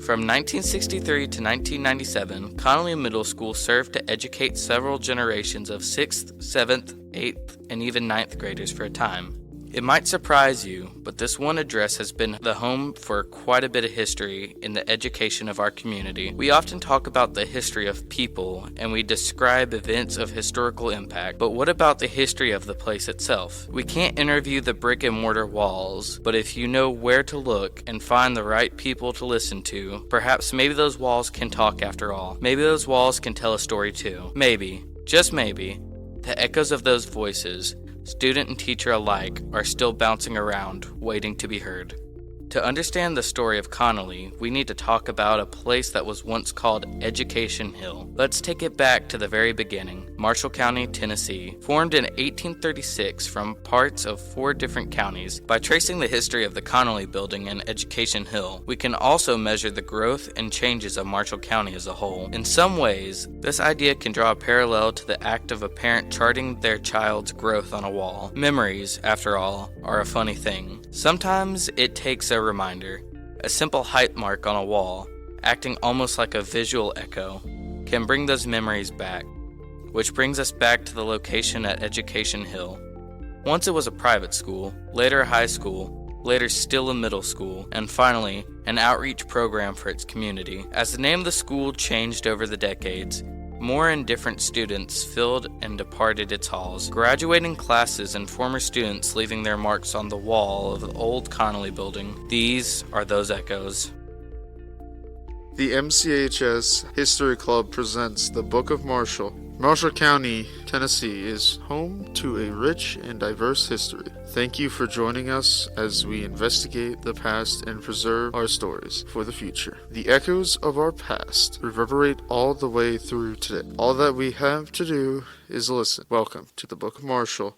From 1963 to 1997, Connelly Middle School served to educate several generations of 6th, 7th, 8th, and even 9th graders for a time. It might surprise you, but this one address has been the home for quite a bit of history in the education of our community. We often talk about the history of people, and we describe events of historical impact, but what about the history of the place itself? We can't interview the brick and mortar walls, but if you know where to look and find the right people to listen to, perhaps maybe those walls can talk after all. Maybe those walls can tell a story too. Maybe, just maybe, the echoes of those voices, student and teacher alike, are still bouncing around, waiting to be heard. To understand the story of Connelly, we need to talk about a place that was once called Education Hill. Let's take it back to the very beginning. Marshall County, Tennessee, formed in 1836 from parts of 4 different counties. By tracing the history of the Connelly Building and Education Hill, we can also measure the growth and changes of Marshall County as a whole. In some ways, this idea can draw a parallel to the act of a parent charting their child's growth on a wall. Memories, after all, are a funny thing. Sometimes it takes a reminder. A simple height mark on a wall, acting almost like a visual echo, can bring those memories back. Which brings us back to the location at Education Hill. Once it was a private school, later a high school, later still a middle school, and finally, an outreach program for its community. As the name of the school changed over the decades, more and different students filled and departed its halls, graduating classes and former students leaving their marks on the wall of the old Connelly Building. These are those echoes. The MCHS History Club presents the Book of Marshall. Marshall County, Tennessee is home to a rich and diverse history. Thank you for joining us as we investigate the past and preserve our stories for the future. The echoes of our past reverberate all the way through today. All that we have to do is listen. Welcome to the Book of Marshall.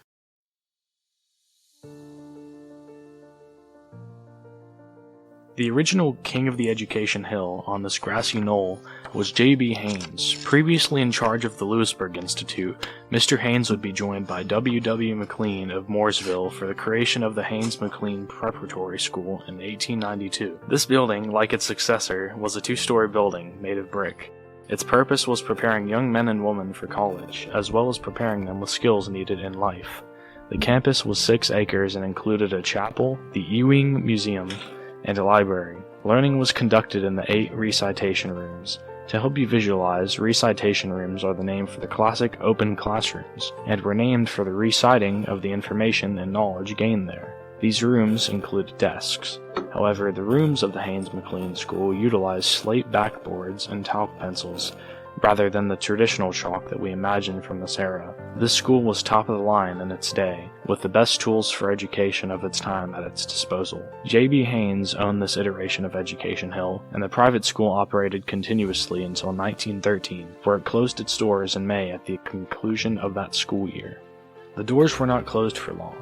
The original king of the Education Hill on this grassy knoll was J.B. Haynes. Previously in charge of the Lewisburg Institute, Mr. Haynes would be joined by W.W. McLean of Mooresville for the creation of the Haynes-McLean Preparatory School in 1892. This building, like its successor, was a 2-story building made of brick. Its purpose was preparing young men and women for college, as well as preparing them with skills needed in life. The campus was 6 acres and included a chapel, the Ewing Museum, and a library. Learning was conducted in the 8 recitation rooms. To help you visualize, recitation rooms are the name for the classic open classrooms, and were named for the reciting of the information and knowledge gained there. These rooms included desks. However, the rooms of the Haynes-McLean School utilized slate backboards and talc pencils, rather than the traditional chalk that we imagine from this era. This school was top of the line in its day, with the best tools for education of its time at its disposal. J.B. Haynes owned this iteration of Education Hill, and the private school operated continuously until 1913, where it closed its doors in May at the conclusion of that school year. The doors were not closed for long.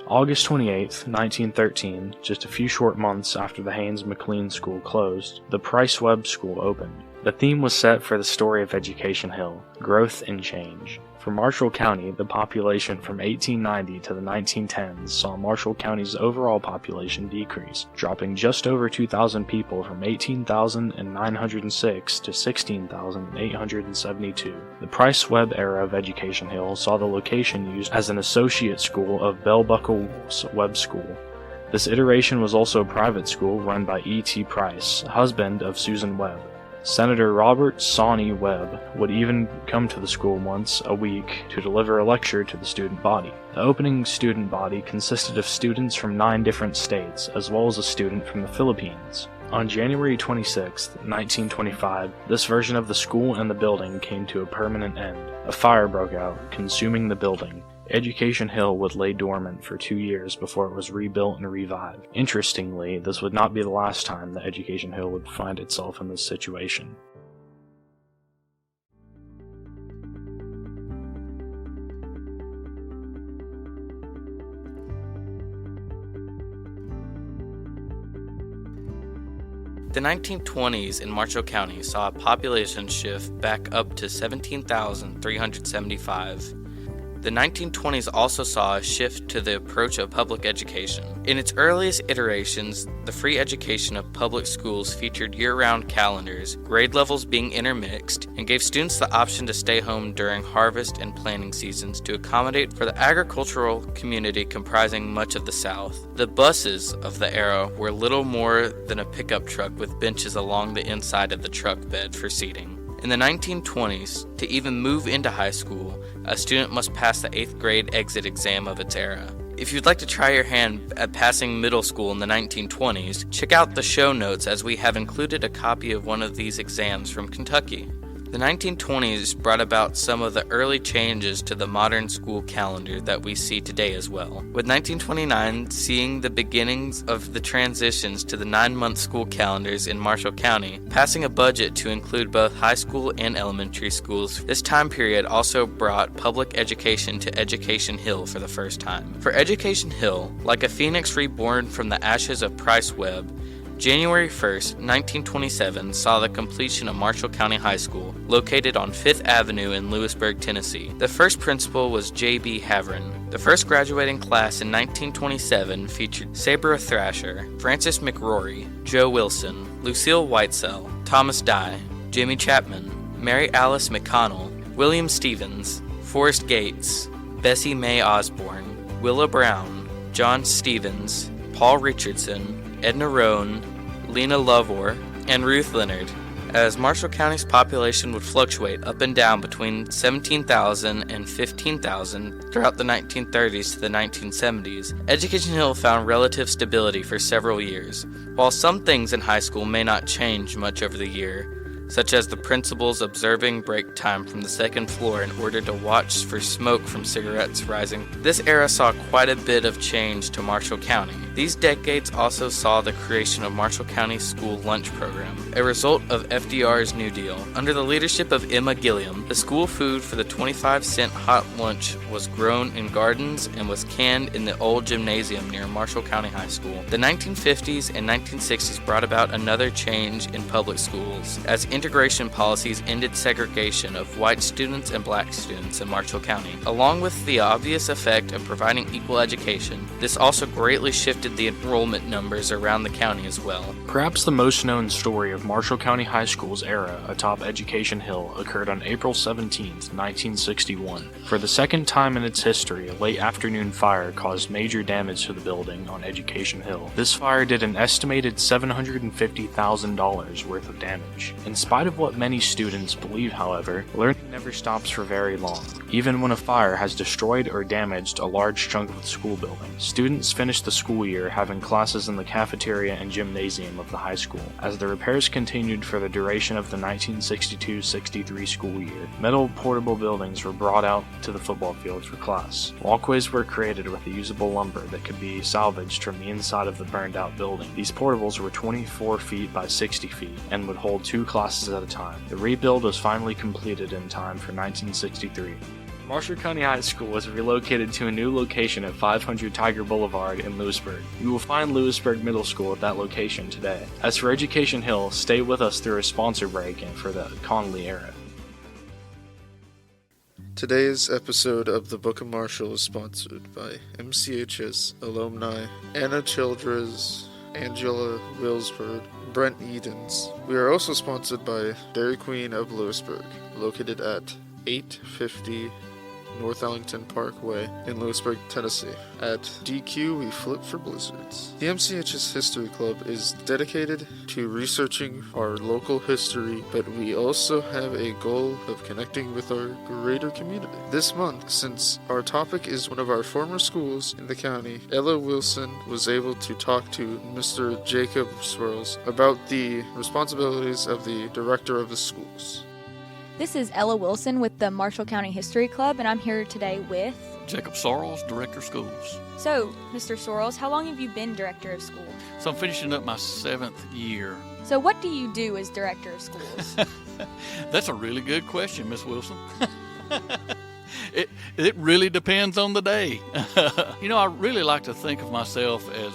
August 28, 1913, just a few short months after the Haynes-McLean School closed, the Price Webb School opened. The theme was set for the story of Education Hill, growth and change. For Marshall County, the population from 1890 to the 1910s saw Marshall County's overall population decrease, dropping just over 2,000 people from 18,906 to 16,872. The Price Webb era of Education Hill saw the location used as an associate school of Bell Buckle Webb School. This iteration was also a private school run by E.T. Price, husband of Susan Webb. Senator Robert Sawney Webb would even come to the school once a week to deliver a lecture to the student body. The opening student body consisted of students from 9 different states, as well as a student from the Philippines. On January 26, 1925, this version of the school and the building came to a permanent end. A fire broke out, consuming the building. Education Hill would lay dormant for 2 years before it was rebuilt and revived. Interestingly, this would not be the last time that Education Hill would find itself in this situation. The 1920s in Marshall County saw a population shift back up to 17,375. The 1920s also saw a shift to the approach of public education. In its earliest iterations, the free education of public schools featured year-round calendars, grade levels being intermixed, and gave students the option to stay home during harvest and planting seasons to accommodate for the agricultural community comprising much of the South. The buses of the era were little more than a pickup truck with benches along the inside of the truck bed for seating. In the 1920s, to even move into high school, a student must pass the 8th grade exit exam of its era. If you'd like to try your hand at passing middle school in the 1920s, check out the show notes as we have included a copy of one of these exams from Kentucky. The 1920s brought about some of the early changes to the modern school calendar that we see today as well, with 1929 seeing the beginnings of the transitions to the 9-month school calendars in Marshall County, passing a budget to include both high school and elementary schools. This time period also brought public education to Education Hill for the first time. For Education Hill, like a phoenix reborn from the ashes of Price Webb, January 1st, 1927 saw the completion of Marshall County High School, located on 5th Avenue in Lewisburg, Tennessee. The first principal was J.B. Havron. The first graduating class in 1927 featured Sabra Thrasher, Francis McRory, Joe Wilson, Lucille Whitesell, Thomas Dye, Jimmy Chapman, Mary Alice McConnell, William Stevens, Forrest Gates, Bessie Mae Osborne, Willa Brown, John Stevens, Paul Richardson, Edna Roan, Lena Lovor, and Ruth Leonard, as Marshall County's population would fluctuate up and down between 17,000 and 15,000 throughout the 1930s to the 1970s. Education Hill found relative stability for several years. While some things in high school may not change much over the year, such as the principals observing break time from the second floor in order to watch for smoke from cigarettes rising, this era saw quite a bit of change to Marshall County. These decades also saw the creation of Marshall County School Lunch Program, a result of FDR's New Deal. Under the leadership of Emma Gilliam, the school food for the 25-cent hot lunch was grown in gardens and was canned in the old gymnasium near Marshall County High School. The 1950s and 1960s brought about another change in public schools, as integration policies ended segregation of white students and black students in Marshall County. Along with the obvious effect of providing equal education, this also greatly shifted the enrollment numbers around the county as well. Perhaps the most known story of Marshall County High School's era atop Education Hill occurred on April 17, 1961. For the second time in its history, a late afternoon fire caused major damage to the building on Education Hill. This fire did an estimated $750,000 worth of damage. In spite of what many students believe, however, learning never stops for very long. Even when a fire has destroyed or damaged a large chunk of the school building, students finish the school year having classes in the cafeteria and gymnasium of the high school. As the repairs continued for the duration of the 1962-63 school year, metal portable buildings were brought out to the football field for class. Walkways were created with usable lumber that could be salvaged from the inside of the burned out building. These portables were 24 feet by 60 feet and would hold 2 classes at a time. The rebuild was finally completed in time for 1963. Marshall County High School was relocated to a new location at 500 Tiger Boulevard in Lewisburg. You will find Lewisburg Middle School at that location today. As for Education Hill, stay with us through a sponsor break and for the Connelly era. Today's episode of the Book of Marshall is sponsored by MCHS alumni Anna Childress, Angela Wilsberg, Brent Edens. We are also sponsored by Dairy Queen of Lewisburg, located at 850 North Ellington Parkway in Lewisburg, Tennessee. At DQ, we flip for blizzards. The MCHS History Club is dedicated to researching our local history, but we also have a goal of connecting with our greater community. This month, since our topic is one of our former schools in the county, Ella Wilson was able to talk to Mr. Jacob Swirls about the responsibilities of the director of the schools. This is Ella Wilson with the Marshall County History Club, and I'm here today with Jacob Sorrells, Director of Schools. So, Mr. Sorrells, how long have you been Director of School? So I'm finishing up my 7th year. So what do you do as Director of Schools? That's a really good question, Miss Wilson. It really depends on the day. I really like to think of myself as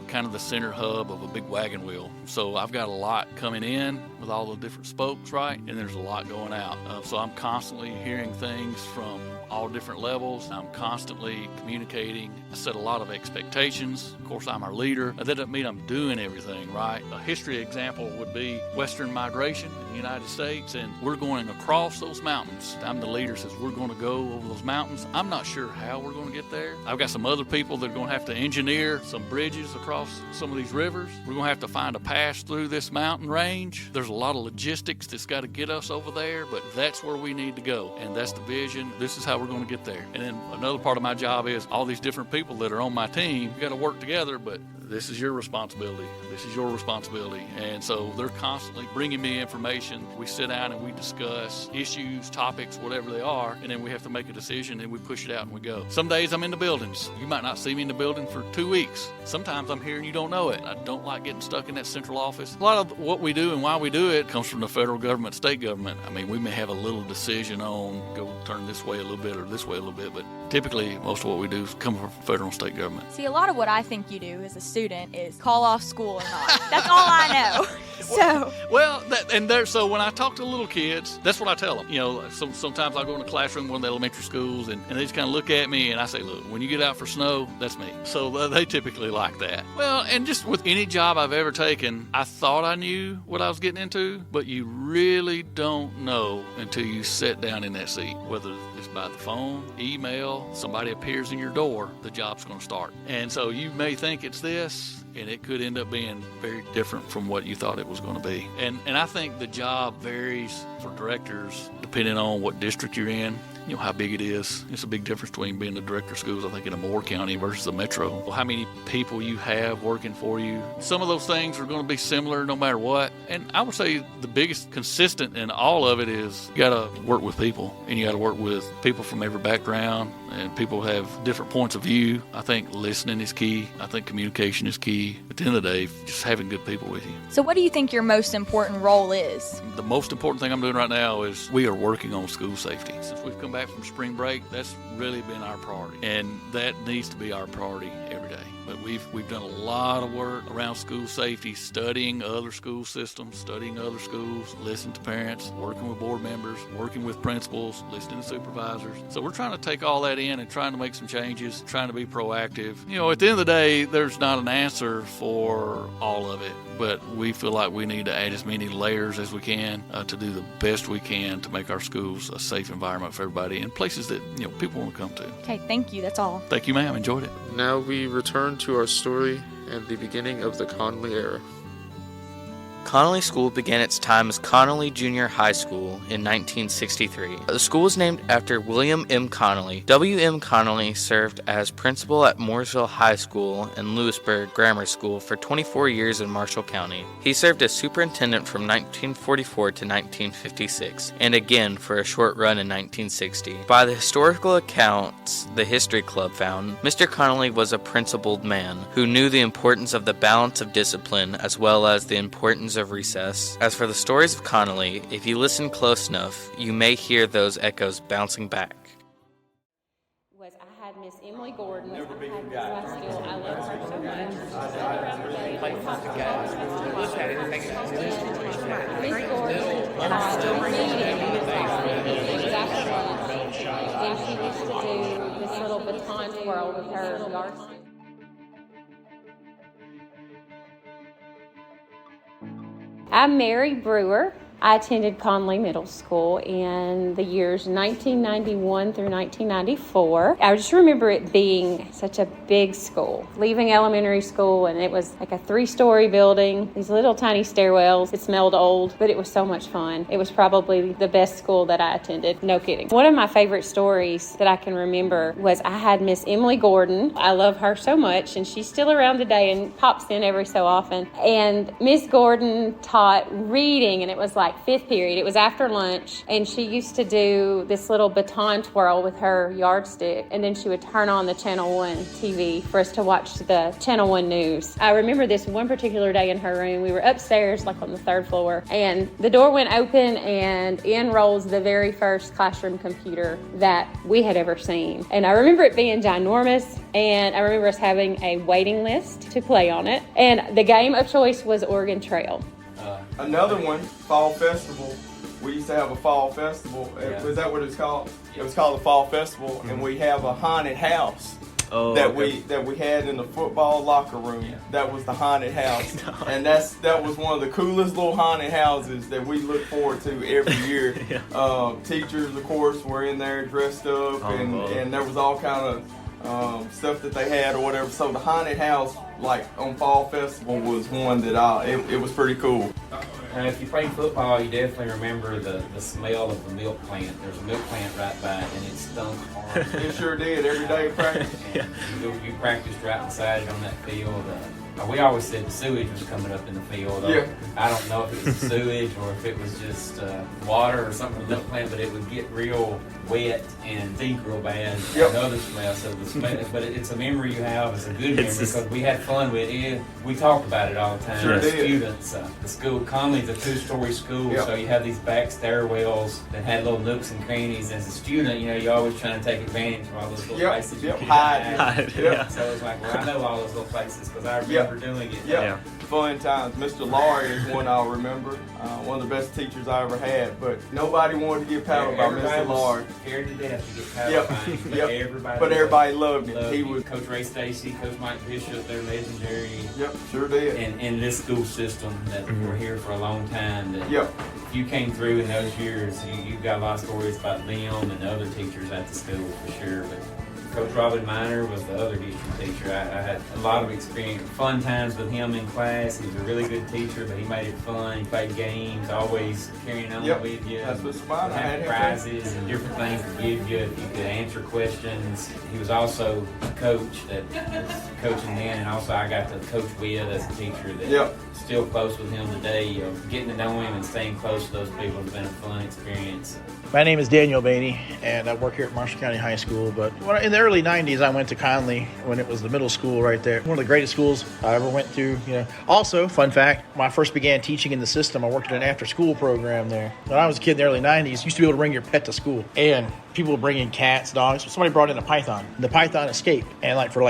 kind of the center hub of a big wagon wheel. So I've got a lot coming in with all the different spokes, right? And there's a lot going out. So I'm constantly hearing things from all different levels. I'm constantly communicating. I set a lot of expectations. Of course, I'm our leader. That doesn't mean I'm doing everything, right? A history example would be Western migration in the United States, and we're going across those mountains. I'm the leader, says we're going to go over those mountains. I'm not sure how we're going to get there. I've got some other people that are going to have to engineer some bridges across some of these rivers. We're going to have to find a pass through this mountain range. There's a lot of logistics that's got to get us over there, but that's where we need to go, and that's the vision. This is how we're going to get there. And then another part of my job is all these different people that are on my team. We got to work together, but this is your responsibility. This is your responsibility. And so they're constantly bringing me information. We sit down and we discuss issues, topics, whatever they are, and then we have to make a decision and we push it out and we go. Some days I'm in the buildings. You might not see me in the building for 2 weeks. Sometimes I'm here and you don't know it. I don't like getting stuck in that central office. A lot of what we do and why we do it comes from the federal government, state government. I mean, we may have a little decision on go turn this way a little bit or this way a little bit, but typically most of what we do come from federal and state government. See, a lot of what I think you do as a student is call off school or not. That's all I know. So when I talk to little kids, that's what I tell them. You know, sometimes I go in a classroom in one of the elementary schools and they just kind of look at me and I say, look, when you get out for snow, that's me. So they typically like that. Well, and just with any job I've ever taken, I thought I knew what I was getting into, but you really don't know until you sit down in that seat, whether it's by the phone, email, somebody appears in your door, the job's going to start. And so you may think it's this, and it could end up being very different from what you thought it was going to be. And I think the job varies for directors depending on what district you're in. You know how big it is. It's a big difference between being the director of schools, I think, in a Moore County versus a metro. How many people you have working for you. Some of those things are going to be similar no matter what. And I would say the biggest consistent in all of it is you got to work with people, and you got to work with people from every background, and people have different points of view. I think listening is key. I think communication is key. At the end of the day, just having good people with you. So what do you think your most important role is? The most important thing I'm doing right now is we are working on school safety. Since we've come back from spring break, that's really been our priority, and that needs to be our priority every day. But we've done a lot of work around school safety, studying other school systems, studying other schools, listening to parents, working with board members, working with principals, listening to supervisors. So we're trying to take all that in and trying to make some changes, trying to be proactive. You know, at the end of the day, there's not an answer for all of it, but we feel like we need to add as many layers as we can to do the best we can to make our schools a safe environment for everybody and places that, you know, people want to come to. Okay, thank you. That's all. Thank you, ma'am. Enjoyed it. Now we return to our story and the beginning of the Connelly era. Connelly School began its time as Connelly Junior High School in 1963. The school was named after William M. Connelly. W.M. Connelly served as principal at Mooresville High School and Lewisburg Grammar School for 24 years in Marshall County. He served as superintendent from 1944 to 1956, and again for a short run in 1960. By the historical accounts the History Club found, Mr. Connelly was a principled man who knew the importance of the balance of discipline as well as the importance of recess. As for the stories of Connelly, if you listen close enough, you may hear those echoes bouncing back. I had Miss Emily Gordon. Never been your guy. I love her so much. Miss Gordon taught reading exactly. And she used to do this little baton twirl with her yardstick. I'm Mary Brewer. I attended Connelly Middle School in the years 1991 through 1994. I just remember it being such a big school. Leaving elementary school, and it was like a 3-story building, these little tiny stairwells. It smelled old, but it was so much fun. It was probably the best school that I attended. No kidding. One of my favorite stories that I can remember was I had Miss Emily Gordon. I love her so much, and she's still around today and pops in every so often. And Miss Gordon taught reading, and it was like 5th period. It was after lunch, and she used to do this little baton twirl with her yardstick, and then she would turn on the Channel 1 TV for us to watch the Channel 1 news. I remember this one particular day in her room. We were upstairs, like on the 3rd floor, and the door went open, and in rolls the very first classroom computer that we had ever seen. And I remember it being ginormous, and I remember us having a waiting list to play on it, and the game of choice was Oregon Trail. Another one, Fall Festival, we used to have a fall festival. Was that what it was called? It was called the Fall Festival, and we have a haunted house that we had in the football locker room. Yeah. That was the haunted house, and that was one of the coolest little haunted houses that we look forward to every year. Teachers, of course, were in there dressed up, and there was all kind of stuff that they had or whatever. So the haunted house, like on Fall Festival, was one that it was pretty cool. If you played football, you definitely remember the smell of the milk plant. There's a milk plant right by it, and it stunk hard. It sure did every day of practice. You practiced right beside it on that field. We always said the sewage was coming up in the field. I don't know if it was the sewage or if it was just water or something in the milk plant, but it would get real wet and stink real bad. Another smell. So the smell, but it's a memory you have. It's a good memory because we had fun with it. We talked about it all the time. As students, the school, Connelly's a 2-story school, so you have these back stairwells that had little nooks and crannies. As a student, you're always trying to take advantage of all those little places. Hide. So it's like, well, I know all those little places because I remember doing it. Fun times. Mr. Laurie is one I'll remember. One of the best teachers I ever had. But nobody wanted to get paddled by Mr. Laurie. Scared to death to get paddled by him. But everybody loved him. He was Coach Ray Stacy, Coach Mike Bishop. They're legendary. Sure did. And in this school system that we're here for a long time. If you came through in those years, you've got a lot of stories about them and the other teachers at the school for sure. But Coach Robin Miner was the other history teacher. I had a lot of experience, fun times with him in class. He was a really good teacher, but he made it fun. He played games, always carrying on with you. That's what's fun. I had prizes and different things to give you if you could answer questions. He was also a coach that was coaching then, and also I got to coach with as a teacher that still close with him today. Getting to know him and staying close to those people has been a fun experience. My name is Daniel Bainey, and I work here at Marshall County High School. But in the early 90s, I went to Connelly when it was the middle school right there. One of the greatest schools I ever went to. Also, fun fact, when I first began teaching in the system, I worked at an after-school program there. When I was a kid in the early 90s, you used to be able to bring your pet to school. And people would bring in cats, dogs. Somebody brought in a python. The python escaped. And for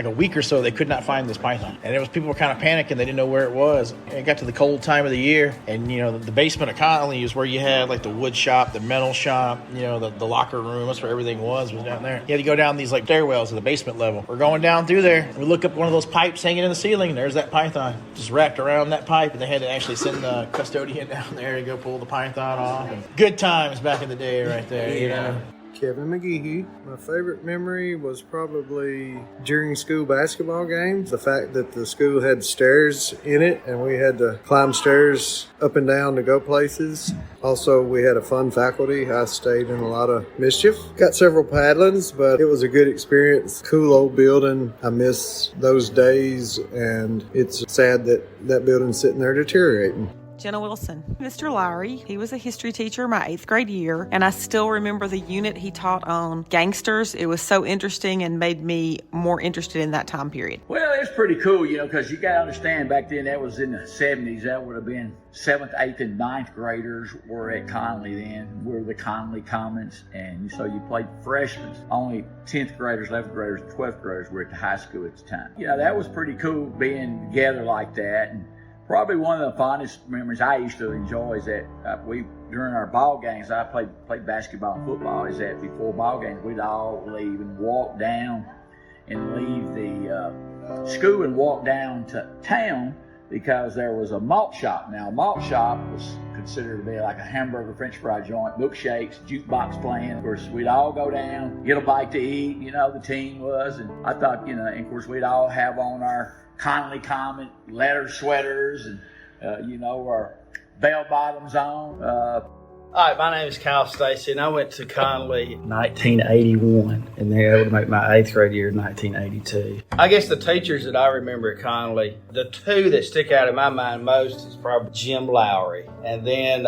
a week or so, they could not find this python. And people were kind of panicking. They didn't know where it was. And it got to the cold time of the year. And, the basement of Connelly is where you had, the wood shop, the metal shop, the locker room. That's where everything was down there. You had to go down these, stairwells to the basement level. We're going down through there. We look up one of those pipes hanging in the ceiling, and there's that python just wrapped around that pipe. And they had to actually send the custodian down there to go pull the python off. And good times back in the day right there, Kevin McGehee. My favorite memory was probably during school basketball games. The fact that the school had stairs in it and we had to climb stairs up and down to go places. Also, we had a fun faculty. I stayed in a lot of mischief. Got several paddlings, but it was a good experience. Cool old building. I miss those days, and it's sad that that building's sitting there deteriorating. Jenna Wilson. Mr. Lowry, he was a history teacher my 8th grade year, and I still remember the unit he taught on gangsters. It was so interesting and made me more interested in that time period. Well, it's pretty cool, because you got to understand back then that was in the 70s. That would have been 7th, 8th, and 9th graders were at Connelly then. We were the Connelly Commons, and so you played freshmen. Only 10th graders, 11th graders, and 12th graders were at the high school at the time. That was pretty cool being together like that. And probably one of the fondest memories I used to enjoy is that during our ball games, I played basketball and football, is that before ball games, we'd all leave and walk down and leave the school and walk down to town because there was a malt shop. Now, a malt shop was considered to be like a hamburger, french fry joint, milkshakes, jukebox playing. Of course, we'd all go down, get a bite to eat, the team was. And I thought, and of course, we'd all have on our Connelly Common leather sweaters and, our bell bottoms on. All right, my name is Kyle Stacy, and I went to Connelly in 1981, and then I would make my 8th grade year in 1982. I guess the teachers that I remember at Connelly, the two that stick out in my mind most is probably Jim Lowry, and then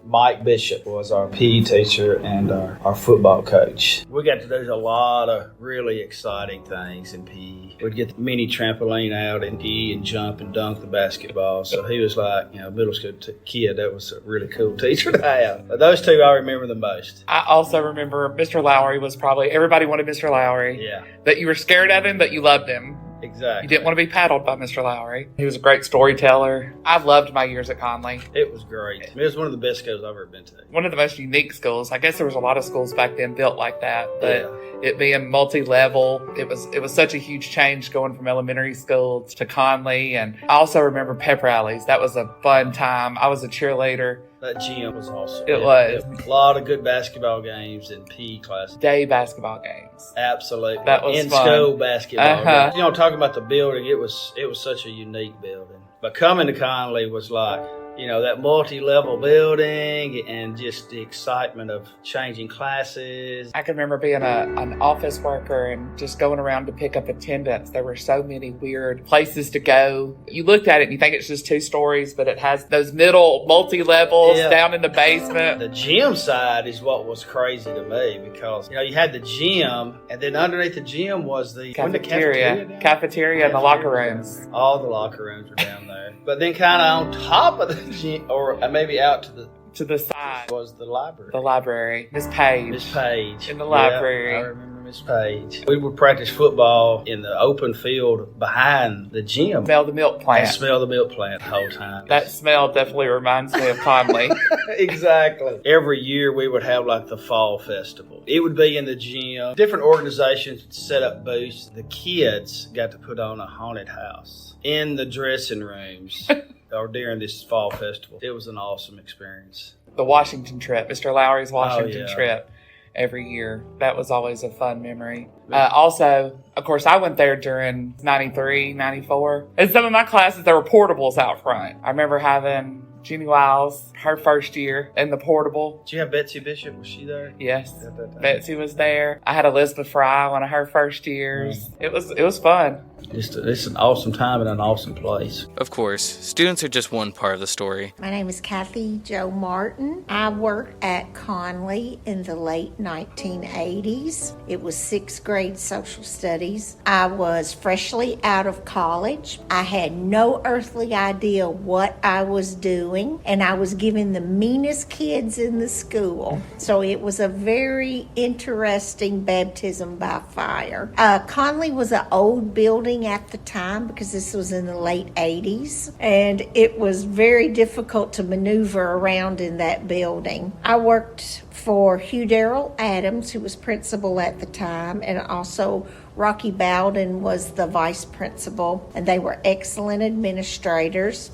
Mike Bishop was our PE teacher and our football coach. We got to do a lot of really exciting things in PE. We'd get the mini trampoline out and PE and jump and dunk the basketball, so he was like, middle school kid. That was a really cool teacher to have. Those two I remember the most. I also remember Mr. Lowry was probably, everybody wanted Mr. Lowry. Yeah. That you were scared of him, but you loved him. Exactly. You didn't want to be paddled by Mr. Lowry. He was a great storyteller. I loved my years at Conley. It was great. It was one of the best schools I've ever been to. One of the most unique schools. I guess there was a lot of schools back then built like that, but it being multi-level, it was such a huge change going from elementary school to Conley. And I also remember pep rallies. That was a fun time. I was a cheerleader. That gym was awesome. It was. A lot of good basketball games and PE classes. Day basketball games. Absolutely. That was fun. In-school basketball games. You know, talking about the building, it was such a unique building. But coming to Connelly was like, you know, that multi-level building and just the excitement of changing classes. I can remember being an office worker and just going around to pick up attendance. There were so many weird places to go. You looked at it and you think it's just 2 stories, but it has those middle multi-levels down in the basement. The gym side is what was crazy to me because, you know, you had the gym and then underneath the gym was the cafeteria and the locker rooms. All the locker rooms were down there. But then kind of on top of the gym, or maybe out to the side, was the library. The library. Miss Page. In the library. I remember Miss Page. We would practice football in the open field behind the gym. Smell the milk plant. And smell the milk plant the whole time. That smell definitely reminds me of Conley. Exactly. Every year we would have like the fall festival. It would be in the gym. Different organizations would set up booths. The kids got to put on a haunted house in the dressing rooms. Or during this fall festival. It was an awesome experience. The Washington trip, Mr. Lowry's Washington trip every year. That was always a fun memory. Also, of course, I went there during 93, 94. In some of my classes, there were portables out front. I remember having Jeannie Wiles, her first year in the portable. Did you have Betsy Bishop? Was she there? Yes. Betsy was there. I had Elizabeth Fry, one of her first years. It was fun. It's an awesome time and an awesome place. Of course, students are just one part of the story. My name is Kathy Jo Martin. I worked at Conley in the late 1980s. It was 6th grade social studies. I was freshly out of college. I had no earthly idea what I was doing, and I was given the meanest kids in the school. So it was a very interesting baptism by fire. Conley was an old building at the time because this was in the late 80s, and it was very difficult to maneuver around in that building. I worked for Hugh Darrell Adams, who was principal at the time, and also Rocky Bowden was the vice principal, and they were excellent administrators.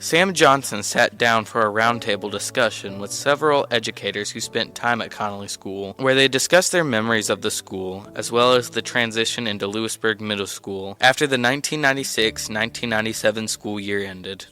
Sam Johnson sat down for a roundtable discussion with several educators who spent time at Connelly School, where they discussed their memories of the school, as well as the transition into Lewisburg Middle School after the 1996-1997 school year ended.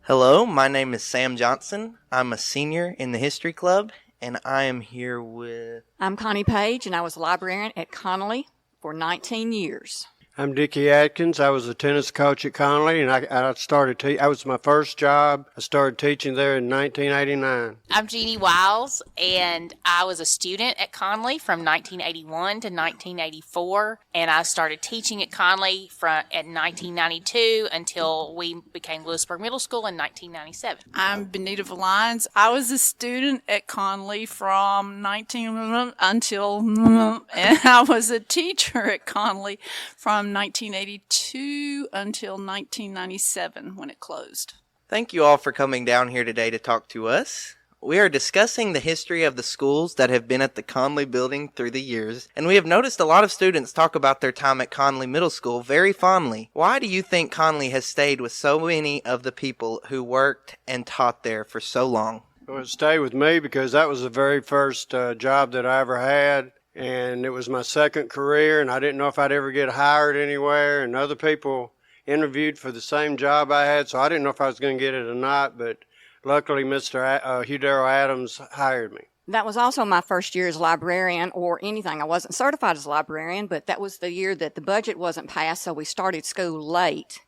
Hello, my name is Sam Johnson. I'm a senior in the History Club, and I am here with... I'm Connie Page, and I was a librarian at Connelly for 19 years. I'm Dickie Atkins. I was a tennis coach at Connelly, and I started I was my first job. I started teaching there in 1989. I'm Jeannie Wiles, and I was a student at Connelly from 1981 to 1984, and I started teaching at Connelly at 1992 until we became Lewisburg Middle School in 1997. I'm Benita Valines. I was a student at Connelly from 19 until, and I was a teacher at Connelly from 1982 until 1997 when it closed. Thank you all for coming down here today to talk to us. We are discussing the history of the schools that have been at the Connelly building through the years, and we have noticed a lot of students talk about their time at Connelly Middle School very fondly. Why do you think Connelly has stayed with so many of the people who worked and taught there for so long? Well, it stayed with me because that was the very first job that I ever had. And it was my second career, and I didn't know if I'd ever get hired anywhere. And other people interviewed for the same job I had, so I didn't know if I was going to get it or not. But luckily, Mr. Hugh Darrell Adams hired me. That was also my first year as librarian or anything. I wasn't certified as a librarian, but that was the year that the budget wasn't passed, so we started school late.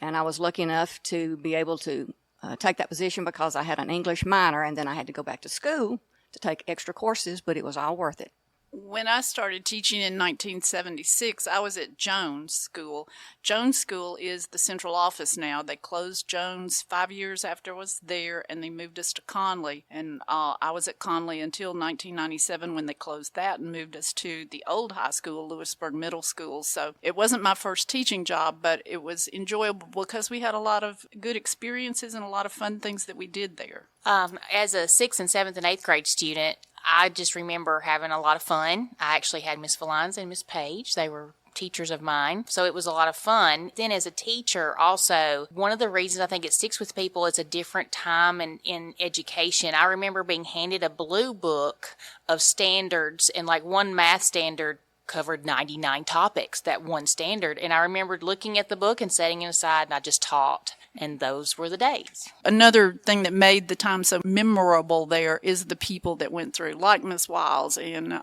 And I was lucky enough to be able to take that position because I had an English minor, and then I had to go back to school to take extra courses, but it was all worth it. When I started teaching in 1976, I was at Jones School. Jones School is the central office now. They closed Jones 5 years after I was there, and they moved us to Conley. And I was at Conley until 1997 when they closed that and moved us to the old high school, Lewisburg Middle School. So it wasn't my first teaching job, but it was enjoyable because we had a lot of good experiences and a lot of fun things that we did there. As a 6th and 7th and 8th grade student, I just remember having a lot of fun. I actually had Miss Valines and Miss Page. They were teachers of mine, so it was a lot of fun. Then as a teacher also, one of the reasons I think it sticks with people is a different time in education. I remember being handed a blue book of standards, and like one math standard covered 99 topics, that one standard. And I remembered looking at the book and setting it aside, and I just taught. And those were the days. Another thing that made the time so memorable there is the people that went through, like Miss Wiles and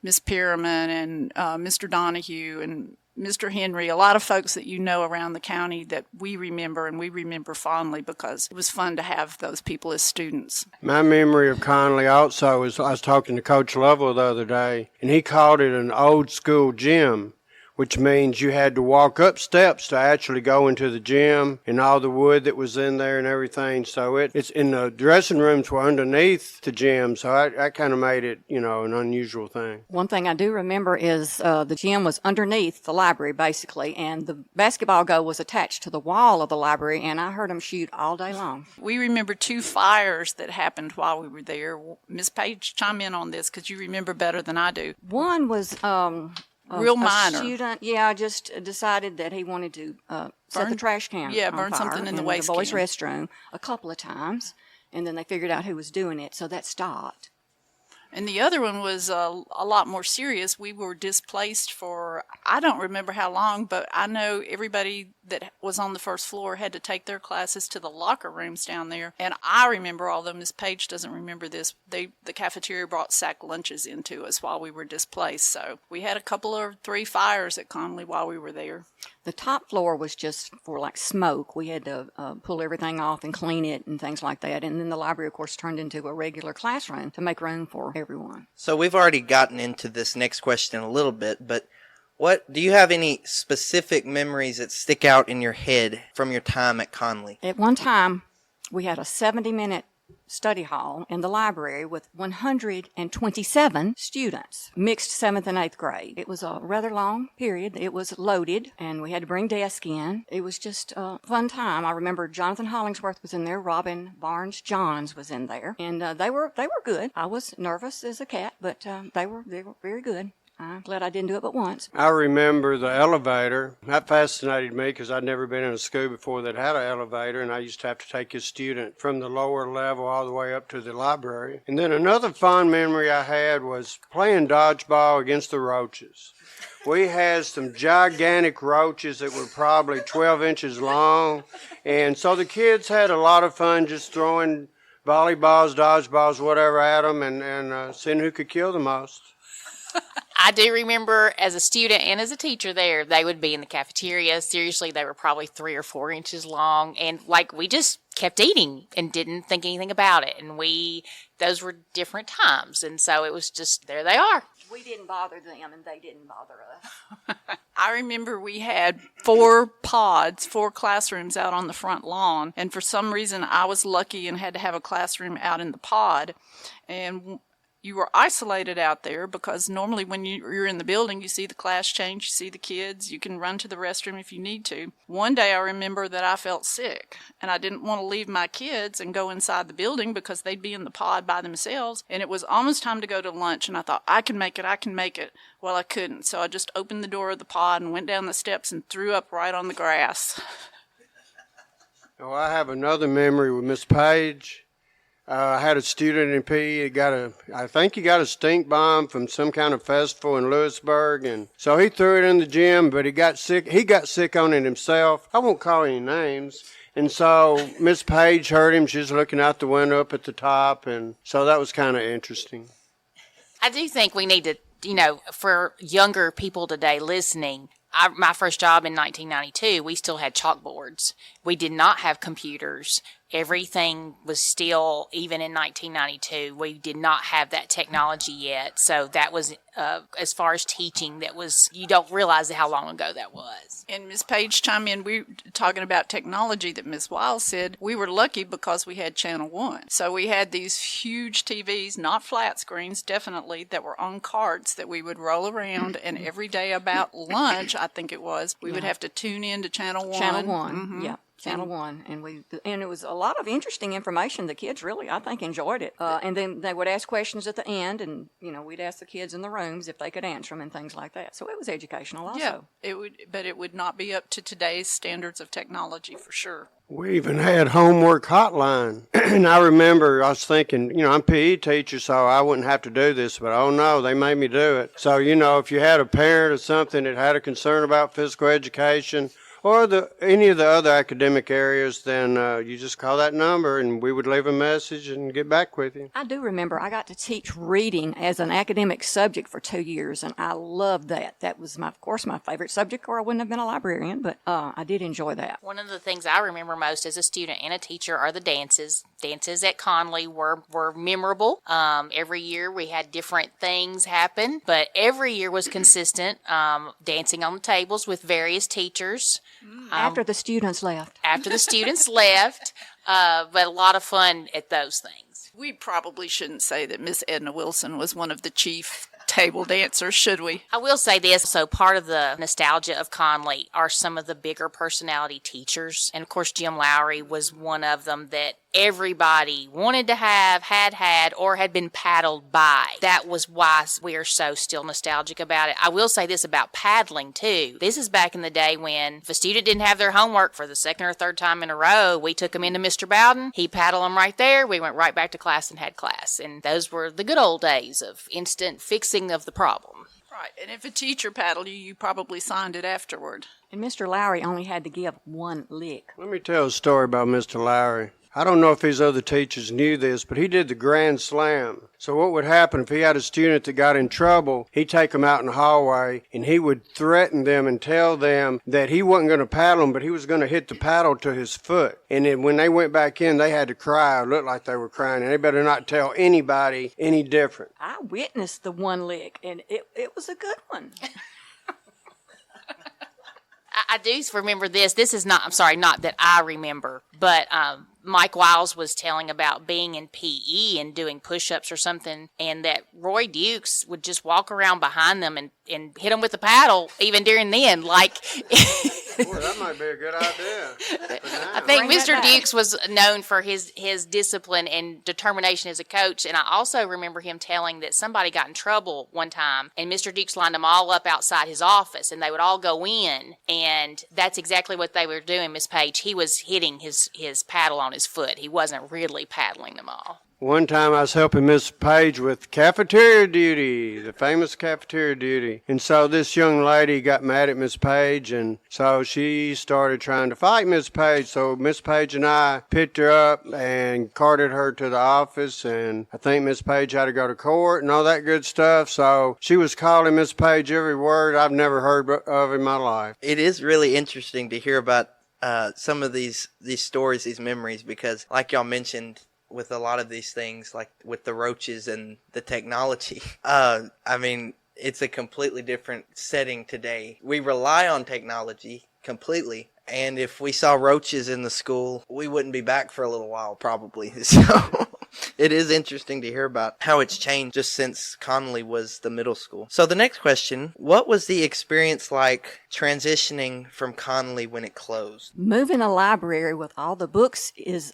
Miss Perriman and Mr. Donahue and Mr. Henry, a lot of folks that you know around the county that we remember, and we remember fondly because it was fun to have those people as students. My memory of Connelly also is I was talking to Coach Lovell the other day, and he called it an old school gym, which means you had to walk up steps to actually go into the gym and all the wood that was in there and everything. So it's in the dressing rooms were underneath the gym. So I kind of made it, an unusual thing. One thing I do remember is the gym was underneath the library, basically, and the basketball goal was attached to the wall of the library, and I heard them shoot all day long. We remember 2 fires that happened while we were there. Miss Page, chime in on this because you remember better than I do. One was... real minor. A student, just decided that he wanted to set the trash can burn on something fire in the waste boys' can. restroom a couple of times, and then they figured out who was doing it, so that stopped. And the other one was a lot more serious. We were displaced for, I don't remember how long, but I know everybody that was on the first floor had to take their classes to the locker rooms down there. And I remember, although Miss Page doesn't remember this, the cafeteria brought sack lunches into us while we were displaced. So we had a couple or 3 fires at Connelly while we were there. The top floor was just for like smoke. We had to pull everything off and clean it and things like that. And then the library, of course, turned into a regular classroom to make room for everyone. So we've already gotten into this next question a little bit, but do you have any specific memories that stick out in your head from your time at Connelly? At one time, we had a 70-minute study hall in the library with 127 students, mixed 7th and 8th grade. It was a rather long period. It was loaded, and we had to bring desks in. It was just a fun time. I remember Jonathan Hollingsworth was in there. Robin Barnes-Johns was in there, and they were good. I was nervous as a cat, but they were very good. I'm glad I didn't do it but once. I remember the elevator. That fascinated me because I'd never been in a school before that had an elevator, and I used to have to take a student from the lower level all the way up to the library. And then another fond memory I had was playing dodgeball against the roaches. We had some gigantic roaches that were probably 12 inches long, and so the kids had a lot of fun just throwing volleyballs, dodgeballs, whatever at them, and seeing who could kill the most. I do remember as a student and as a teacher there, they would be in the cafeteria. Seriously, they were probably 3 or 4 inches long. And we just kept eating and didn't think anything about it. And those were different times. And so it was just, there they are. We didn't bother them and they didn't bother us. I remember we had 4 classrooms out on the front lawn. And for some reason, I was lucky and had to have a classroom out in the pod. And you were isolated out there because normally when you're in the building, you see the class change, you see the kids, you can run to the restroom if you need to. One day I remember that I felt sick and I didn't want to leave my kids and go inside the building because they'd be in the pod by themselves. And it was almost time to go to lunch and I thought, I can make it. Well, I couldn't. So I just opened the door of the pod and went down the steps and threw up right on the grass. Oh, I have another memory with Miss Page. I had a student in PE I think he got a stink bomb from some kind of festival in Lewisburg, and so he threw it in the gym, but he got sick. He got sick on it himself. I won't call any names. And so Miss Page heard him. She was looking out the window up at the top, and so that was kind of interesting. I do think we need to, for younger people today listening, my first job in 1992, we still had chalkboards. We did not have computers. everything was still, even in 1992, we did not have that technology yet. So that was, as far as teaching, that was, you don't realize how long ago that was. And Ms. Page chimed in, we were talking about technology that Ms. Wiles said. We were lucky because we had Channel 1. So we had these huge TVs, not flat screens, definitely, that were on carts that we would roll around. And every day about lunch, I think it was, we would have to tune in to Channel 1. Channel 1, yeah. Channel 1, and it was a lot of interesting information. The kids really, I think, enjoyed it. And then they would ask questions at the end, and we'd ask the kids in the rooms if they could answer them and things like that. So it was educational also. Yeah, it would not be up to today's standards of technology for sure. We even had homework hotline. And I remember I was thinking, I'm a PE teacher, so I wouldn't have to do this, but oh no, they made me do it. So, if you had a parent or something that had a concern about physical education, or any of the other academic areas, then you just call that number and we would leave a message and get back with you. I do remember I got to teach reading as an academic subject for 2 years, and I loved that. That was, of course, my favorite subject, or I wouldn't have been a librarian, but I did enjoy that. One of the things I remember most as a student and a teacher are the dances. Dances at Connelly were memorable. Every year we had different things happen, but every year was consistent. Dancing on the tables with various teachers. After the students left. After the students left, but a lot of fun at those things. We probably shouldn't say that Miss Edna Wilson was one of the chief table dancers, should we? I will say this. So part of the nostalgia of Connelly are some of the bigger personality teachers. And, of course, Jim Lowry was one of them that everybody wanted to have, had, or had been paddled by. That was why we are so still nostalgic about it. I will say this about paddling, too. This is back in the day when if a student didn't have their homework for the second or third time in a row, we took them into Mr. Bowden. He paddled them right there. We went right back to class and had class. And those were the good old days of instant fixing of the problem. Right, and if a teacher paddled you, you probably signed it afterward. And Mr. Lowry only had to give one lick. Let me tell a story about Mr. Lowry. I don't know if these other teachers knew this, but he did the Grand Slam. So what would happen if he had a student that got in trouble, he'd take them out in the hallway, and he would threaten them and tell them that he wasn't going to paddle them, but he was going to hit the paddle to his foot. And then when they went back in, they had to cry. It looked like they were crying, and they better not tell anybody any different. I witnessed the one lick, and it was a good one. I do remember this. This is not that I remember, but Mike Wiles was telling about being in PE and doing push-ups or something, and that Roy Dukes would just walk around behind them and hit them with the paddle even during then. Like, boy, that might be a good idea. I think Mr. Dukes was known for his discipline and determination as a coach, and I also remember him telling that somebody got in trouble one time, and Mr. Dukes lined them all up outside his office, and they would all go in, and that's exactly what they were doing, Miss Page. He was hitting his paddle on his foot. He wasn't really paddling them all. One time I was helping Miss Page with cafeteria duty, the famous cafeteria duty. And so this young lady got mad at Miss Page, and so she started trying to fight Miss Page. So Miss Page and I picked her up and carted her to the office, and I think Miss Page had to go to court and all that good stuff. So she was calling Miss Page every word I've never heard of in my life. It is really interesting to hear about some of these stories, these memories, because like y'all mentioned, with a lot of these things, like with the roaches and the technology, I mean, it's a completely different setting today. We rely on technology completely, and if we saw roaches in the school, we wouldn't be back for a little while probably. So it is interesting to hear about how it's changed just since Connelly was the middle school. So the next question, what was the experience like transitioning from Connelly when it closed? Moving a library with all the books is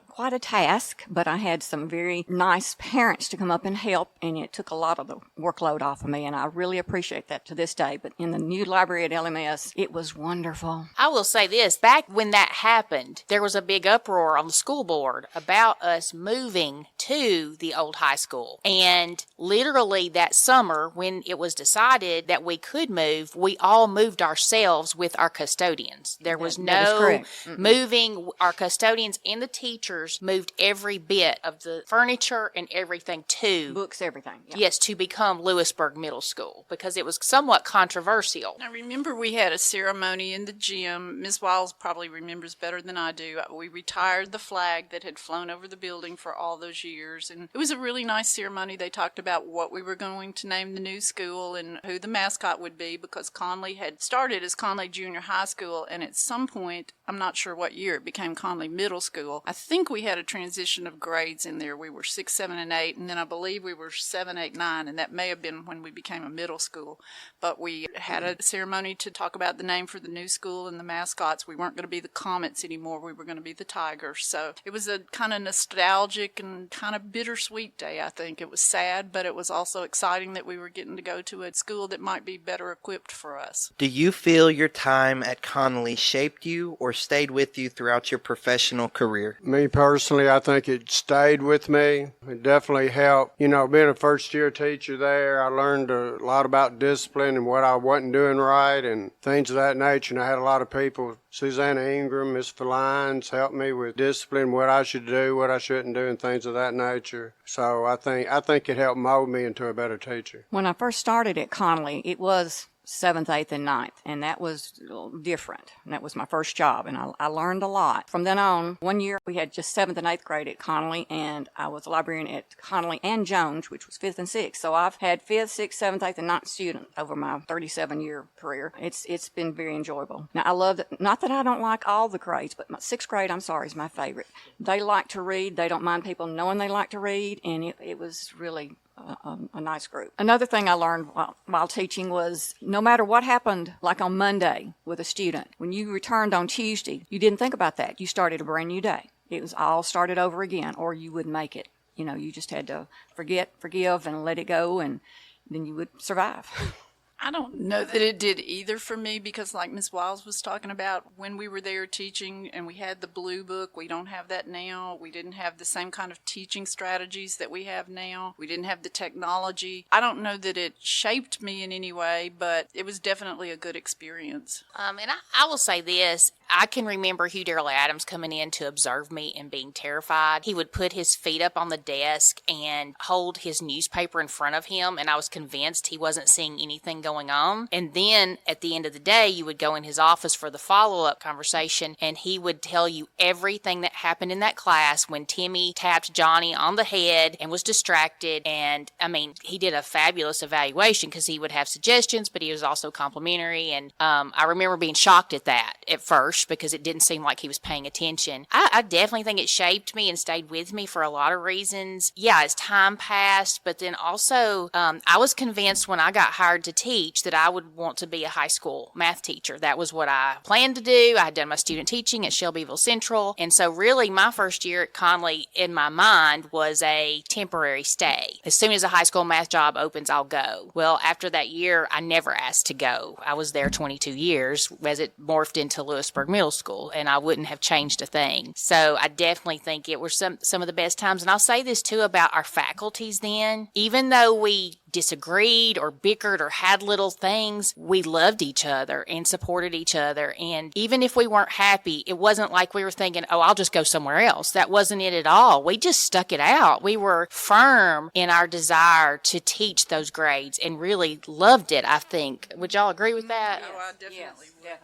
quite a task, but I had some very nice parents to come up and help, and it took a lot of the workload off of me, and I really appreciate that to this day. But in the new library at LMS, it was wonderful. I will say this, back when that happened, there was a big uproar on the school board about us moving moving to the old high school. And literally that summer, when it was decided that we could move, we all moved ourselves with our custodians. There was no moving. Our custodians and the teachers moved every bit of the furniture and everything to books, everything. Yeah. Yes, to become Lewisburg Middle School, because it was somewhat controversial. I remember we had a ceremony in the gym. Ms. Wiles probably remembers better than I do. We retired the flag that had flown over the building for all those years, and it was a really nice ceremony. They talked about what we were going to name the new school and who the mascot would be, because Conley had started as Conley Junior High School, and at some point, I'm not sure what year, it became Connelly Middle School. I think we had a transition of grades in there. We were 6, 7, and 8, and then I believe we were 7, 8, 9, and that may have been when we became a middle school. But we had a ceremony to talk about the name for the new school and the mascots. We weren't going to be the Comets anymore. We were going to be the Tigers. So it was a kind of nostalgic and kind of bittersweet day, I think. It was sad, but it was also exciting that we were getting to go to a school that might be better equipped for us. Do you feel your time at Connelly shaped you or stayed with you throughout your professional career? Me personally, I think it stayed with me. It definitely helped. You know, being a first-year teacher there, I learned a lot about discipline and what I wasn't doing right and things of that nature. And I had a lot of people, Susanna Ingram, Miss Felines, helped me with discipline, what I should do, what I shouldn't do, and things of that nature. So I think it helped mold me into a better teacher. When I first started at Connelly, it was 7th, 8th, and 9th, and that was different. And that was my first job, and I learned a lot. From then on, one year we had just 7th and 8th grade at Connelly, and I was a librarian at Connelly and Jones, which was 5th and 6th. So I've had 5th, 6th, 7th, 8th, and 9th students over my 37-year career. It's been very enjoyable. Now, I love that, not that I don't like all the grades, but my 6th grade, I'm sorry, is my favorite. They like to read. They don't mind people knowing they like to read, and it was really a nice group. Another thing I learned while teaching was no matter what happened, like on Monday with a student, when you returned on Tuesday, you didn't think about that. You started a brand new day. It was all started over again, or you wouldn't make it. You know, you just had to forgive, and let it go, and then you would survive. I don't know that it did either for me, because like Ms. Wiles was talking about, when we were there teaching and we had the blue book, we don't have that now. We didn't have the same kind of teaching strategies that we have now. We didn't have the technology. I don't know that it shaped me in any way, but it was definitely a good experience. And I will say this. I can remember Hugh Darrell Adams coming in to observe me and being terrified. He would put his feet up on the desk and hold his newspaper in front of him, and I was convinced he wasn't seeing anything going on. And then at the end of the day, you would go in his office for the follow-up conversation, and he would tell you everything that happened in that class when Timmy tapped Johnny on the head and was distracted. And I mean, he did a fabulous evaluation because he would have suggestions, but he was also complimentary. And I remember being shocked at that at first, because it didn't seem like he was paying attention. I definitely think it shaped me and stayed with me for a lot of reasons. Yeah, as time passed, but then also I was convinced when I got hired to teach that I would want to be a high school math teacher. That was what I planned to do. I had done my student teaching at Shelbyville Central, and so really my first year at Connelly in my mind was a temporary stay. As soon as a high school math job opens, I'll go. Well, after that year, I never asked to go. I was there 22 years as it morphed into Lewisburg Middle School, and I wouldn't have changed a thing. So I definitely think it were some of the best times. And I'll say this too about our faculties then. Even though we disagreed or bickered or had little things, we loved each other and supported each other. And even if we weren't happy, it wasn't like we were thinking, oh, I'll just go somewhere else. That wasn't it at all. We just stuck it out. We were firm in our desire to teach those grades and really loved it, I think. Would y'all agree with that? Oh, I definitely would. Yeah.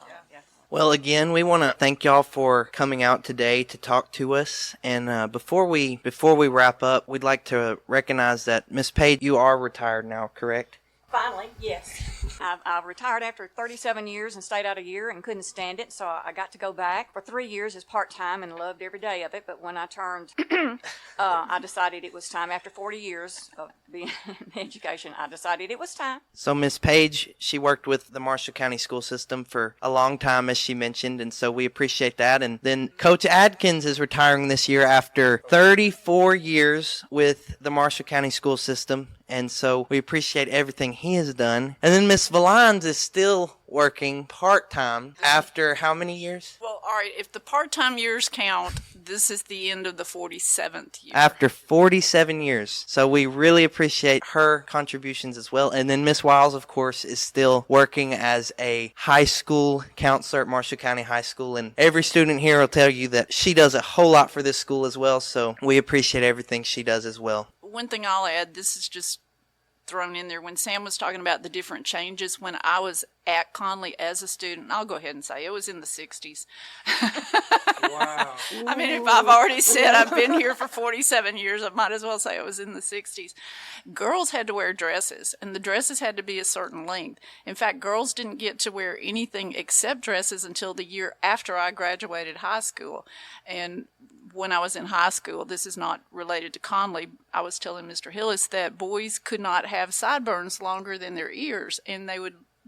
Well, again, we want to thank y'all for coming out today to talk to us. And before we wrap up, we'd like to recognize that Miss Page, you are retired now, correct? Finally, yes. I retired after 37 years and stayed out a year and couldn't stand it, so I got to go back for 3 years as part-time and loved every day of it. But when I turned, I decided it was time. After 40 years of being in education, I decided it was time. So Miss Page, she worked with the Marshall County school system for a long time, as she mentioned, and so we appreciate that. And then Coach Adkins is retiring this year after 34 years with the Marshall County school system. And so we appreciate everything he has done. And then Miss Valines is still working part-time after how many years? Well, all right, if the part-time years count, this is the end of the 47th year. After 47 years. So we really appreciate her contributions as well. And then Miss Wiles, of course, is still working as a high school counselor at Marshall County High School. And every student here will tell you that she does a whole lot for this school as well. So we appreciate everything she does as well. One thing I'll add, this is just thrown in there, when Sam was talking about the different changes when I was at Connelly as a student, I'll go ahead and say it was in the 60s. Wow. I mean, if I've already said I've been here for 47 years, I might as well say it was in the 60s. Girls had to wear dresses, and the dresses had to be a certain length. In fact, girls didn't get to wear anything except dresses until the year after I graduated high school. And when I was in high school, this is not related to Connelly, I was telling Mr. Hillis that boys could not have sideburns longer than their ears, and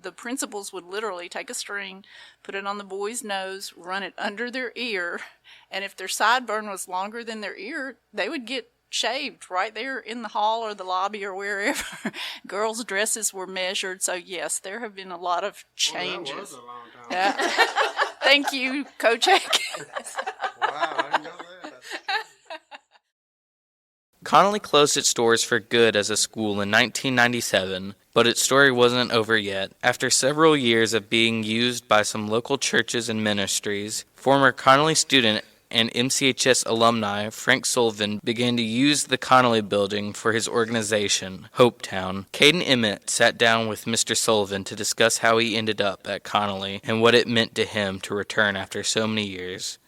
the principals would literally take a string, put it on the boy's nose, run it under their ear, and if their sideburn was longer than their ear, they would get shaved right there in the hall or the lobby or wherever. Girls' dresses were measured, so yes, there have been a lot of changes. Well, that was a long time. Yeah. Thank you, Coach Atkins. Wow, I didn't know that. Connelly closed its doors for good as a school in 1997, but its story wasn't over yet. After several years of being used by some local churches and ministries, former Connelly student and MCHS alumni Frank Sullivan began to use the Connelly building for his organization, Hopetown. Caiden Emmitt sat down with Mr. Sullivan to discuss how he ended up at Connelly and what it meant to him to return after so many years.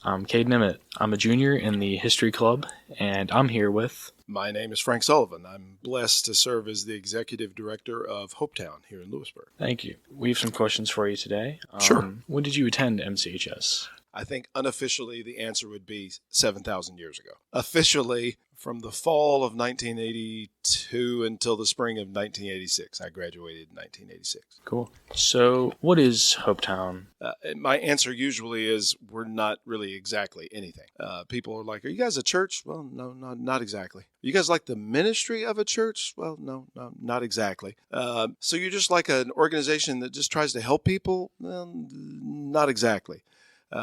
I'm Caiden Emmitt. I'm a junior in the history club, and I'm here with... My name is Frank Sullivan. I'm blessed to serve as the executive director of Hopetown here in Lewisburg. Thank you. We have some questions for you today. Sure. When did you attend MCHS? I think unofficially the answer would be 7,000 years ago. Officially, from the fall of 1982 until the spring of 1986. I graduated in 1986. Cool. So, what is Hopetown? My answer usually is we're not really exactly anything. People are like, are you guys a church? Well, no, not exactly. You guys like the ministry of a church? Well, no, not exactly. So you're just like an organization that just tries to help people? Well, not exactly.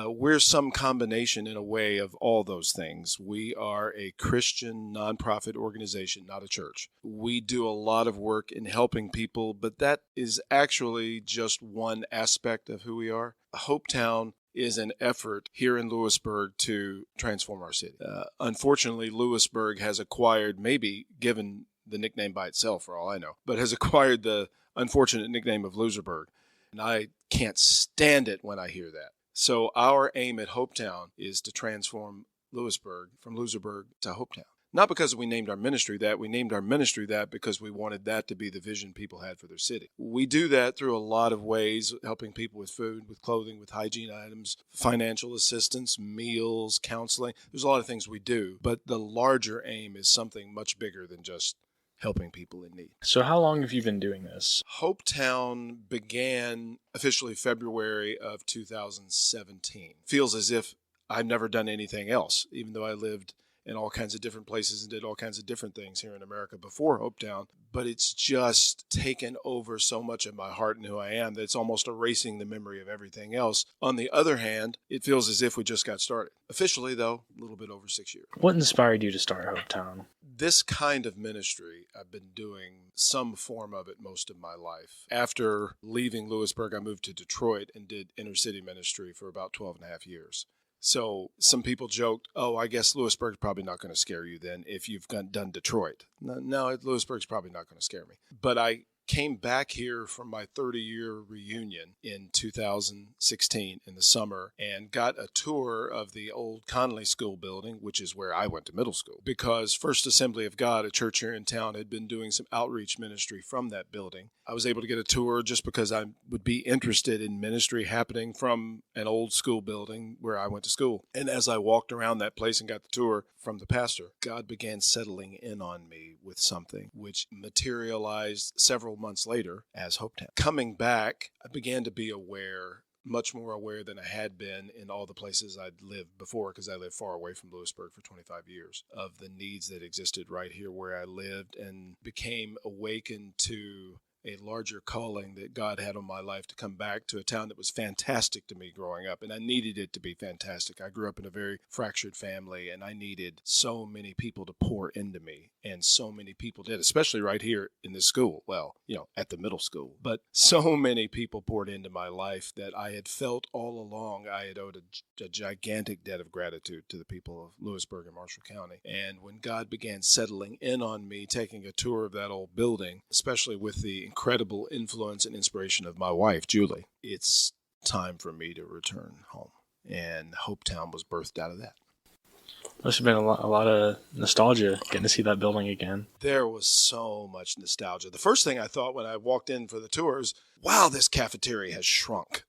We're some combination in a way of all those things. We are a Christian nonprofit organization, not a church. We do a lot of work in helping people, but that is actually just one aspect of who we are. Hopetown is an effort here in Lewisburg to transform our city. Unfortunately, Lewisburg has acquired, maybe given the nickname by itself for all I know, but has acquired the unfortunate nickname of Loserburg. And I can't stand it when I hear that. So our aim at Hopetown is to transform Lewisburg from Loserburg to Hopetown. Not because we named our ministry that. We named our ministry that because we wanted that to be the vision people had for their city. We do that through a lot of ways, helping people with food, with clothing, with hygiene items, financial assistance, meals, counseling. There's a lot of things we do, but the larger aim is something much bigger than just helping people in need. So how long have you been doing this? Hopetown began officially February of 2017. Feels as if I've never done anything else, even though I lived in all kinds of different places and did all kinds of different things here in America before Hopetown. But it's just taken over so much of my heart and who I am that it's almost erasing the memory of everything else. On the other hand, it feels as if we just got started. Officially, though, a little bit over 6 years. What inspired you to start Hopetown? This kind of ministry, I've been doing some form of it most of my life. After leaving Lewisburg, I moved to Detroit and did inner city ministry for about 12 and a half years. So some people joked, oh, I guess Lewisburg's probably not going to scare you then if you've done Detroit. No, Lewisburg's probably not going to scare me. But I came back here for my 30-year reunion in 2016 in the summer and got a tour of the old Connelly School building, which is where I went to middle school, because First Assembly of God, a church here in town, had been doing some outreach ministry from that building. I was able to get a tour just because I would be interested in ministry happening from an old school building where I went to school. And as I walked around that place and got the tour from the pastor, God began settling in on me with something which materialized several months later as Hopetown. Coming back, I began to be aware, much more aware than I had been in all the places I'd lived before, because I lived far away from Lewisburg for 25 years, of the needs that existed right here where I lived, and became awakened to a larger calling that God had on my life to come back to a town that was fantastic to me growing up, and I needed it to be fantastic. I grew up in a very fractured family, and I needed so many people to pour into me, and so many people did, especially right here in this school. Well, at the middle school. But so many people poured into my life that I had felt all along I had owed a gigantic debt of gratitude to the people of Lewisburg and Marshall County. And when God began settling in on me, taking a tour of that old building, especially with the incredible influence and inspiration of my wife, Julie, it's time for me to return home. And Hopetown was birthed out of that. Must have been a lot of nostalgia getting to see that building again. There was so much nostalgia. The first thing I thought when I walked in for the tours, wow, this cafeteria has shrunk.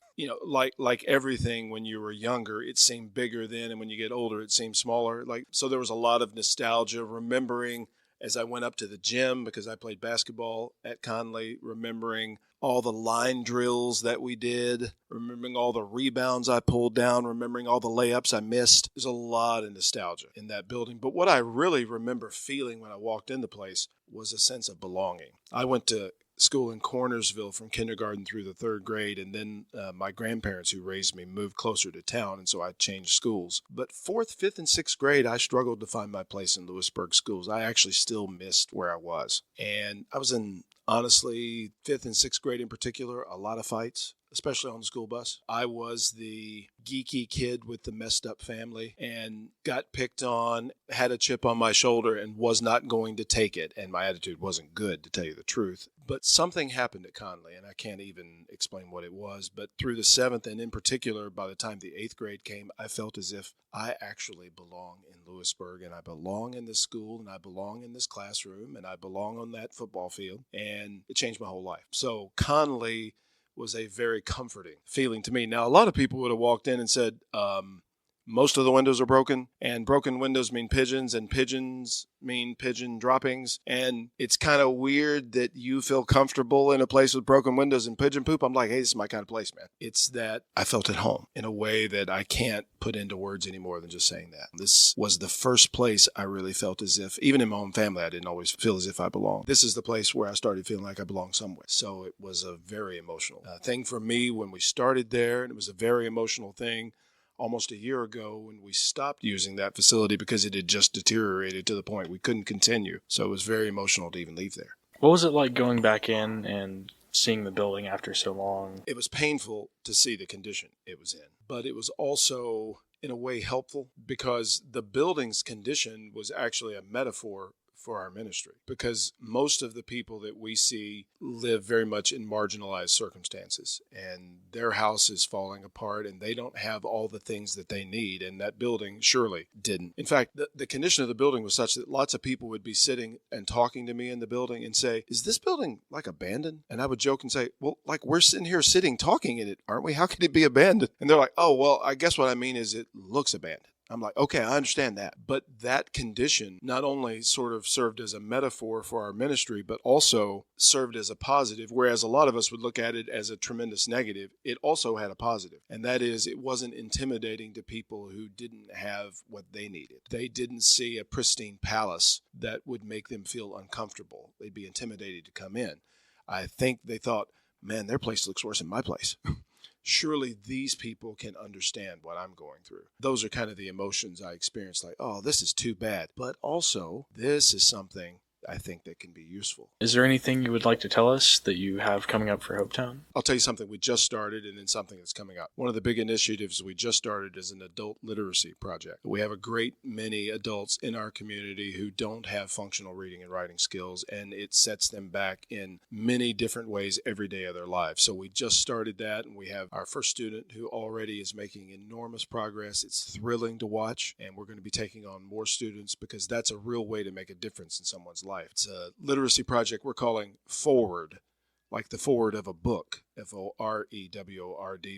Like everything when you were younger, it seemed bigger then, and when you get older, it seemed smaller. So there was a lot of nostalgia, remembering as I went up to the gym, because I played basketball at Connelly, remembering all the line drills that we did, remembering all the rebounds I pulled down, remembering all the layups I missed. There's a lot of nostalgia in that building. But what I really remember feeling when I walked in the place was a sense of belonging. I went to school in Cornersville from kindergarten through the third grade, and then my grandparents who raised me moved closer to town, and so I changed schools. But fourth, fifth, and sixth grade, I struggled to find my place in Lewisburg schools. I actually still missed where I was. And I was in, honestly, fifth and sixth grade in particular, a lot of fights, especially on the school bus. I was the geeky kid with the messed up family and got picked on, had a chip on my shoulder, and was not going to take it. And my attitude wasn't good, to tell you the truth. But something happened at Connelly, and I can't even explain what it was. But through the seventh, and in particular, by the time the eighth grade came, I felt as if I actually belong in Lewisburg, and I belong in this school, and I belong in this classroom, and I belong on that football field. And it changed my whole life. So Connelly was a very comforting feeling to me. Now, a lot of people would have walked in and said, most of the windows are broken, and broken windows mean pigeons, and pigeons mean pigeon droppings. And it's kind of weird that you feel comfortable in a place with broken windows and pigeon poop. I'm like, hey, this is my kind of place, man. It's that I felt at home in a way that I can't put into words any more than just saying that. This was the first place I really felt as if, even in my own family, I didn't always feel as if I belonged. This is the place where I started feeling like I belonged somewhere. So it was a very emotional thing for me when we started there, and it was a very emotional thing almost a year ago when we stopped using that facility because it had just deteriorated to the point we couldn't continue. So it was very emotional to even leave there. What was it like going back in and seeing the building after so long? It was painful to see the condition it was in, but it was also in a way helpful because the building's condition was actually a metaphor for our ministry, because most of the people that we see live very much in marginalized circumstances, and their house is falling apart and they don't have all the things that they need, and that building surely didn't. In fact, the condition of the building was such that lots of people would be sitting and talking to me in the building and say, is this building like abandoned? And I would joke and say, well, like we're sitting here sitting talking in it, aren't we? How could it be abandoned? And they're like, oh, well, I guess what I mean is it looks abandoned. I'm like, okay, I understand that. But that condition not only sort of served as a metaphor for our ministry, but also served as a positive, whereas a lot of us would look at it as a tremendous negative. It also had a positive, and that is it wasn't intimidating to people who didn't have what they needed. They didn't see a pristine palace that would make them feel uncomfortable. They'd be intimidated to come in. I think they thought, man, their place looks worse than my place. Surely these people can understand what I'm going through. Those are kind of the emotions I experienced, like, oh, this is too bad. But also, this is something I think that can be useful. Is there anything you would like to tell us that you have coming up for Hopetown? I'll tell you something we just started and then something that's coming up. One of the big initiatives we just started is an adult literacy project. We have a great many adults in our community who don't have functional reading and writing skills, and it sets them back in many different ways every day of their lives. So we just started that, and we have our first student who already is making enormous progress. It's thrilling to watch, and we're going to be taking on more students because that's a real way to make a difference in someone's life. It's a literacy project we're calling Forward, like the forward of a book, Foreword,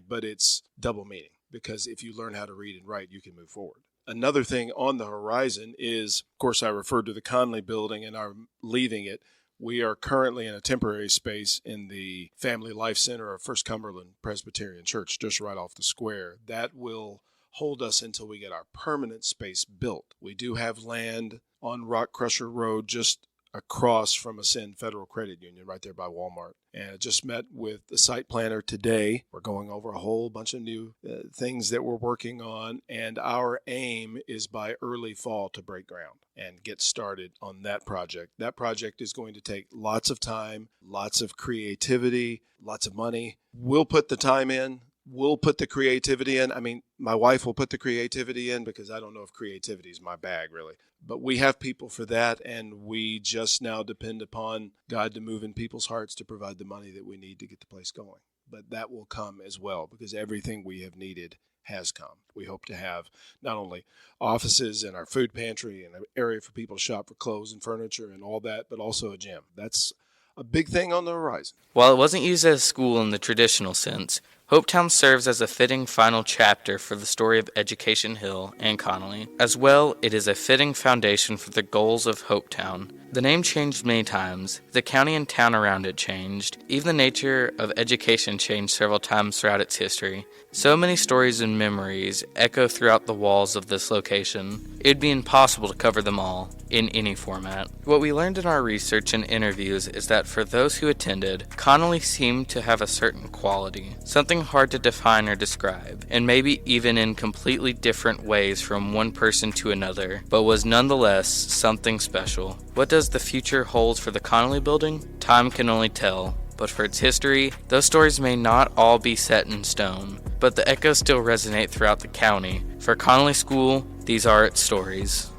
but it's double meaning because if you learn how to read and write, you can move forward. Another thing on the horizon is, of course, I referred to the Connelly building and our leaving it. We are currently in a temporary space in the Family Life Center of First Cumberland Presbyterian Church, just right off the square. That will hold us until we get our permanent space built. We do have land on Rock Crusher Road, just across from Ascend Federal Credit Union right there by Walmart. And I just met with the site planner today. We're going over a whole bunch of new things that we're working on, and our aim is by early fall to break ground and get started on that project. That project is going to take lots of time, lots of creativity, lots of money. We'll put the time in. We'll put the creativity in. I mean, my wife will put the creativity in because I don't know if creativity is my bag, really. But we have people for that, and we just now depend upon God to move in people's hearts to provide the money that we need to get the place going. But that will come as well because everything we have needed has come. We hope to have not only offices and our food pantry and an area for people to shop for clothes and furniture and all that, but also a gym. That's a big thing on the horizon. While it wasn't used as a school in the traditional sense, Hopetown serves as a fitting final chapter for the story of Education Hill and Connelly. As well, it is a fitting foundation for the goals of Hopetown. The name changed many times. The county and town around it changed. Even the nature of education changed several times throughout its history. So many stories and memories echo throughout the walls of this location. It'd be impossible to cover them all in any format. What we learned in our research and interviews is that for those who attended, Connelly seemed to have a certain quality, something hard to define or describe, and maybe even in completely different ways from one person to another, but was nonetheless something special. What does the future hold for the Connelly building? Time can only tell. But for its history, those stories may not all be set in stone, but the echoes still resonate throughout the county. For Connelly School, these are its stories.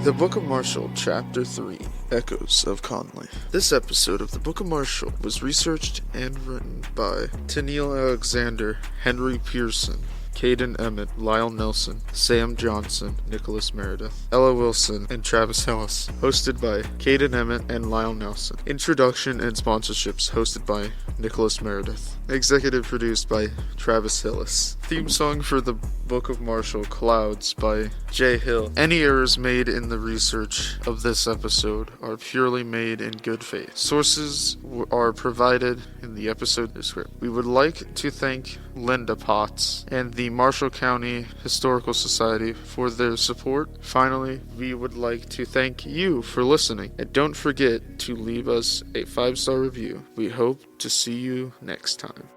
The Book of Marshall, Chapter 3, Echoes of Connelly. This episode of the Book of Marshall was researched and written by Tennille Alexander, Henry Pearson, Caiden Emmitt, Lyle Nelson, Sam Johnson, Nicholas Meredith, Ella Wilson, and Travis Hillis. Hosted by Caiden Emmitt and Lyle Nelson. Introduction and sponsorships hosted by Nicholas Meredith. Executive produced by Travis Hillis. Theme song for the Book of Marshall, Clouds by Jay Hill. Any errors made in the research of this episode are purely made in good faith. Sources are provided in the episode script. We would like to thank Linda Potts and the Marshall County Historical Society for their support. Finally, we would like to thank you for listening, and don't forget to leave us a 5-star review. We hope to see you next time.